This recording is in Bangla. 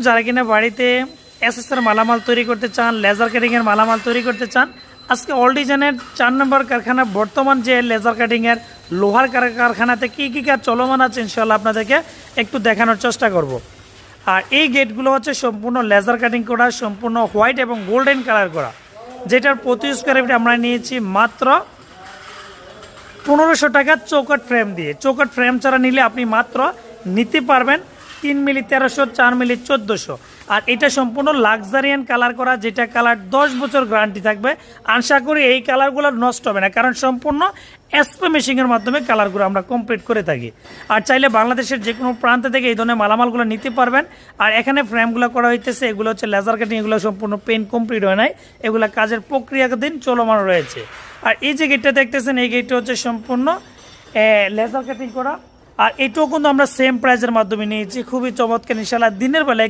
যারা কিনা বাড়িতে এসএসআর মালামাল তৈরি করতে চান, লেজার কাটিংয়ের মালামাল তৈরি করতে চান, আজকে অল ডিজাইনের 4 নম্বর কারখানা বর্তমান যে লেজার কাটিংয়ের লোহার কারখানাতে কী কী কাজ চলমান আছে ইনশাল্লাহ আপনাদেরকে একটু দেখানোর চেষ্টা করব। আর এই গেটগুলো হচ্ছে সম্পূর্ণ লেজার কাটিং করা, সম্পূর্ণ হোয়াইট এবং গোল্ডেন কালার করা, যেটার প্রতি স্কোয়ার ফিট আমরা নিয়েছি মাত্র 1500 টাকা চৌকাট ফ্রেম দিয়ে। চৌকাট ফ্রেম ছাড়া নিলে আপনি মাত্র নিতে পারবেন 3 মিলি 1300, 4 মিলি 1400। আর এটা সম্পূর্ণ লাক্সারিয়ান কালার করা, যেটা কালার 10 বছর গ্যারান্টি থাকবে। আশা করি এই কালারগুলো নষ্ট হবে না, কারণ সম্পূর্ণ এসপি মেশিনের মাধ্যমে কালারগুলো আমরা কমপ্লিট করে থাকি। আর চাইলে বাংলাদেশের যে কোনো প্রান্ত থেকে এই ধরনের মালামালগুলো নিতে পারবেন। আর এখানে ফ্রেমগুলো করা হইতেছে, এগুলো হচ্ছে লেজার কাটিং, এগুলো সম্পূর্ণ পেন কমপ্লিট হয় নাই, এগুলো কাজের প্রক্রিয়াধীন চলমান রয়েছে। আর এই যে গেটটা দেখতেছেন, এই গেটটা হচ্ছে সম্পূর্ণ লেজার কাটিং করা। আর এটাও কিন্তু আমরা সেম প্রাইজের মাধ্যমে নিয়েছি, খুবই চমৎকার ইনশাআল্লাহ। দিনের বেলায়